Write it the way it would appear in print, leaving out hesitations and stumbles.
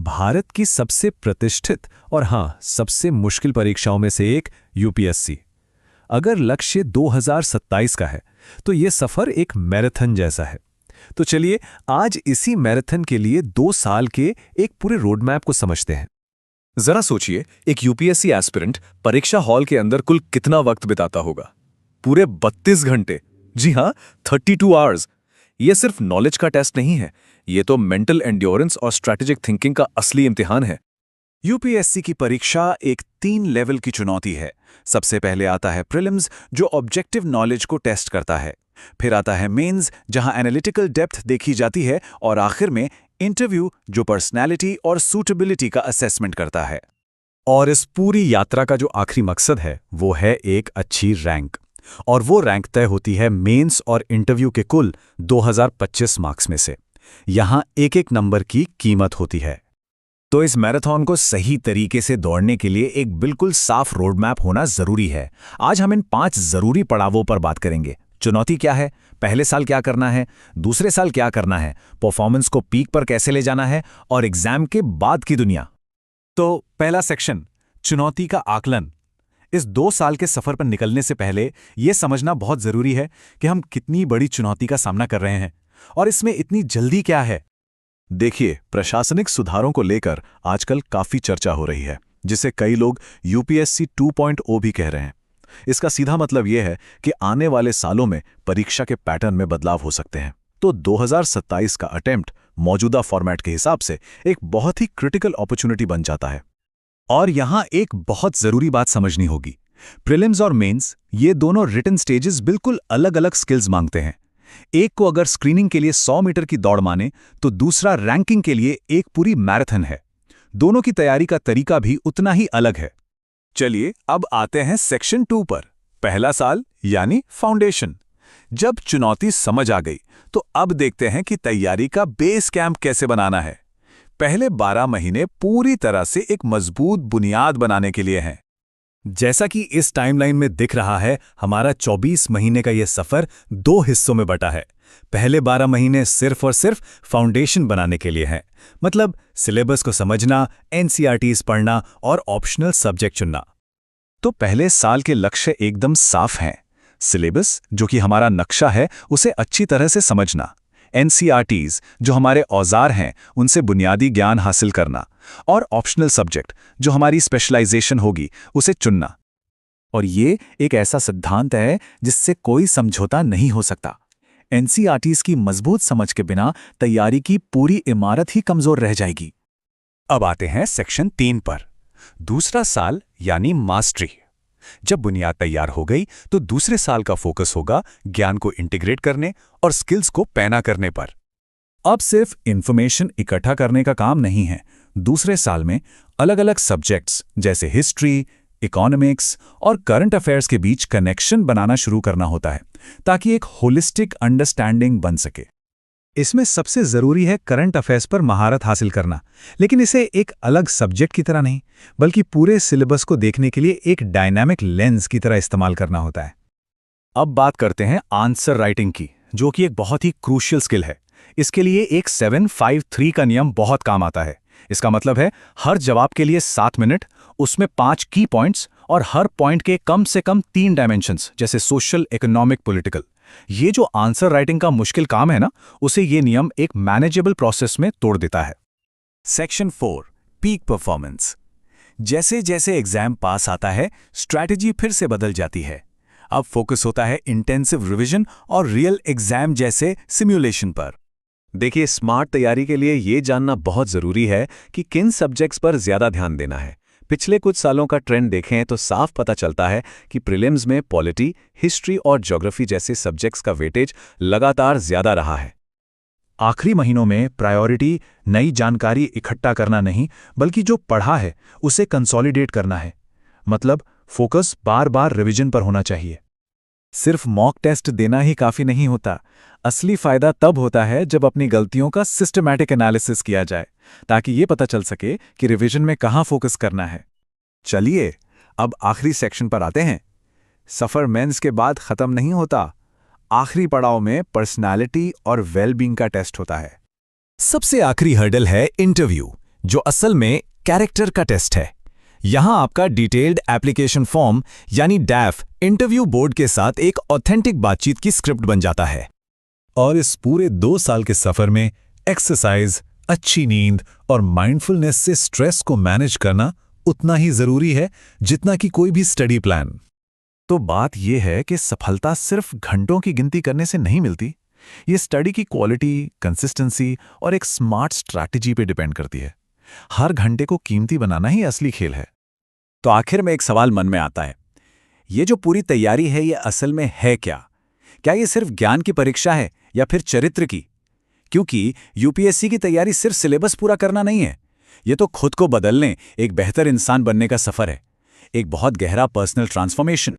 भारत की सबसे प्रतिष्ठित और हाँ, सबसे मुश्किल परीक्षाओं में से एक यूपीएससी। अगर लक्ष्य 2027 का है, तो ये सफर एक मैराथन जैसा है। तो चलिए आज इसी मैराथन के लिए 2 साल के एक पूरे रोड मैप को समझते हैं। जरा सोचिए, एक यूपीएससी एस्पिरेंट परीक्षा हॉल के अंदर कुल कितना वक्त बिताता होगा? पूरे 32 घंटे। जी हाँ, 32 आवर्स। ये सिर्फ नॉलेज का टेस्ट नहीं है, ये तो मेंटल एंड्योरेंस और स्ट्रैटेजिक थिंकिंग का असली इम्तिहान है। यूपीएससी की परीक्षा एक 3 लेवल की चुनौती है। सबसे पहले आता है प्रीलिम्स, जो ऑब्जेक्टिव नॉलेज को टेस्ट करता है। फिर आता है मेंस, जहां एनालिटिकल डेप्थ देखी जाती है, और आखिर में इंटरव्यू, जो पर्सनैलिटी और सूटेबिलिटी का असेसमेंट करता है। और इस पूरी यात्रा का जो आखिरी मकसद है, वो है एक अच्छी रैंक। और वो रैंक तय होती है मेंस और इंटरव्यू के कुल 2025 मार्क्स में से। यहां एक एक नंबर की कीमत होती है। तो इस मैराथन को सही तरीके से दौड़ने के लिए एक बिल्कुल साफ रोड मैप होना जरूरी है। आज हम इन 5 जरूरी पड़ावों पर बात करेंगे। चुनौती क्या है, पहले साल क्या करना है, दूसरे साल क्या करना है, परफॉर्मेंस को पीक पर कैसे ले जाना है, और एग्जाम के बाद की दुनिया। तो पहला सेक्शन, चुनौती का आकलन। इस 2 साल के सफर पर निकलने से पहले यह समझना बहुत जरूरी है कि हम कितनी बड़ी चुनौती का सामना कर रहे हैं और इसमें इतनी जल्दी क्या है। देखिए, प्रशासनिक सुधारों को लेकर आजकल काफी चर्चा हो रही है, जिसे कई लोग यूपीएससी 2.0 भी कह रहे हैं। इसका सीधा मतलब यह है कि आने वाले सालों में परीक्षा के पैटर्न में बदलाव हो सकते हैं। तो 2027 का अटेम्प्ट मौजूदा फॉर्मेट के हिसाब से एक बहुत ही क्रिटिकल अपॉर्चुनिटी बन जाता है। और यहां एक बहुत जरूरी बात समझनी होगी। प्रीलिम्स और मेंस, ये दोनों रिटन स्टेजेस बिल्कुल अलग अलग स्किल्स मांगते हैं। एक को अगर स्क्रीनिंग के लिए 100 मीटर की दौड़ माने, तो दूसरा रैंकिंग के लिए एक पूरी मैराथन है। दोनों की तैयारी का तरीका भी उतना ही अलग है। चलिए अब आते हैं सेक्शन 2 पर। पहला साल यानी फाउंडेशन। जब चुनौती समझ आ गई, तो अब देखते हैं कि तैयारी का बेस कैंप कैसे बनाना है। पहले 12 महीने पूरी तरह से एक मजबूत बुनियाद बनाने के लिए हैं। जैसा कि इस टाइमलाइन में दिख रहा है, हमारा 24 महीने का यह सफर 2 हिस्सों में बटा है। पहले 12 महीने सिर्फ और सिर्फ फाउंडेशन बनाने के लिए हैं, मतलब सिलेबस को समझना, एनसीईआरटीज पढ़ना और ऑप्शनल सब्जेक्ट चुनना। तो पहले साल के लक्ष्य एकदम साफ हैं। सिलेबस, जो कि हमारा नक्शा है, उसे अच्छी तरह से समझना। एनसीईआरटीज, जो हमारे औजार हैं, उनसे बुनियादी ज्ञान हासिल करना। और ऑप्शनल सब्जेक्ट, जो हमारी स्पेशलाइजेशन होगी, उसे चुनना। और ये एक ऐसा सिद्धांत है जिससे कोई समझौता नहीं हो सकता। एनसीईआरटीज की मजबूत समझ के बिना तैयारी की पूरी इमारत ही कमजोर रह जाएगी। अब आते हैं सेक्शन 3 पर। दूसरा साल यानी मास्टरी। जब बुनियाद तैयार हो गई, तो दूसरे साल का फोकस होगा ज्ञान को इंटीग्रेट करने और स्किल्स को पैना करने पर। अब सिर्फ इंफॉर्मेशन इकट्ठा करने का काम नहीं है। दूसरे साल में अलग अलग सब्जेक्ट्स जैसे हिस्ट्री, इकोनॉमिक्स और करंट अफेयर्स के बीच कनेक्शन बनाना शुरू करना होता है, ताकि एक होलिस्टिक अंडरस्टैंडिंग बन सके। इसमें सबसे जरूरी है करंट अफेयर्स पर महारत हासिल करना, लेकिन इसे एक अलग सब्जेक्ट की तरह नहीं, बल्कि पूरे सिलेबस को देखने के लिए एक डायनामिक लेंस की तरह इस्तेमाल करना होता है। अब बात करते हैं आंसर राइटिंग की, जो कि एक बहुत ही क्रूशियल स्किल है। इसके लिए एक 7-5-3 का नियम बहुत काम आता है। इसका मतलब है हर जवाब के लिए 7 मिनट, उसमें 5 की पॉइंट्स और हर पॉइंट के कम से कम 3 डायमेंशंस, जैसे सोशल, इकोनॉमिक, पॉलिटिकल। ये जो आंसर राइटिंग का मुश्किल काम है ना, उसे ये नियम एक मैनेजेबल प्रोसेस में तोड़ देता है। Section 4, peak performance. जैसे जैसे एग्जाम पास आता है, स्ट्रैटेजी फिर से बदल जाती है। अब फोकस होता है इंटेंसिव रिवीजन और रियल एग्जाम जैसे सिमुलेशन पर। देखिए, स्मार्ट तैयारी के लिए ये जानना बहुत जरूरी है कि किन सब्जेक्ट्स पर ज्यादा ध्यान देना है। पिछले कुछ सालों का ट्रेंड देखें तो साफ पता चलता है कि प्रीलिम्स में पॉलिटी, हिस्ट्री और ज्योग्राफी जैसे सब्जेक्ट्स का वेटेज लगातार ज्यादा रहा है। आखिरी महीनों में प्रायोरिटी नई जानकारी इकट्ठा करना नहीं, बल्कि जो पढ़ा है उसे कंसोलिडेट करना है। मतलब फोकस बार बार रिवीजन पर होना चाहिए। सिर्फ मॉक टेस्ट देना ही काफी नहीं होता। असली फायदा तब होता है जब अपनी गलतियों का सिस्टमैटिक एनालिसिस किया जाए, ताकि ये पता चल सके कि रिवीजन में कहाँ फोकस करना है। चलिए अब आखिरी सेक्शन पर आते हैं। सफर मेंस के बाद खत्म नहीं होता। आखिरी पड़ाव में पर्सनालिटी और वेलबींग का टेस्ट होता है। सबसे आखिरी हर्डल है इंटरव्यू, जो असल में कैरेक्टर का टेस्ट है। यहां आपका डिटेल्ड एप्लीकेशन फॉर्म यानी डैफ इंटरव्यू बोर्ड के साथ एक ऑथेंटिक बातचीत की स्क्रिप्ट बन जाता है। और इस पूरे 2 साल के सफर में एक्सरसाइज, अच्छी नींद और माइंडफुलनेस से स्ट्रेस को मैनेज करना उतना ही जरूरी है जितना कि कोई भी स्टडी प्लान। तो बात यह है कि सफलता सिर्फ घंटों की गिनती करने से नहीं मिलती। ये स्टडी की क्वालिटी, कंसिस्टेंसी और एक स्मार्ट स्ट्रैटेजी पे डिपेंड करती है। हर घंटे को कीमती बनाना ही असली खेल है। तो आखिर में एक सवाल मन में आता है, ये जो पूरी तैयारी है ये असल में है क्या? क्या ये सिर्फ ज्ञान की परीक्षा है या फिर चरित्र की? क्योंकि यूपीएससी की तैयारी सिर्फ सिलेबस पूरा करना नहीं है, ये तो खुद को बदलने, एक बेहतर इंसान बनने का सफर है, एक बहुत गहरा पर्सनल ट्रांसफॉर्मेशन।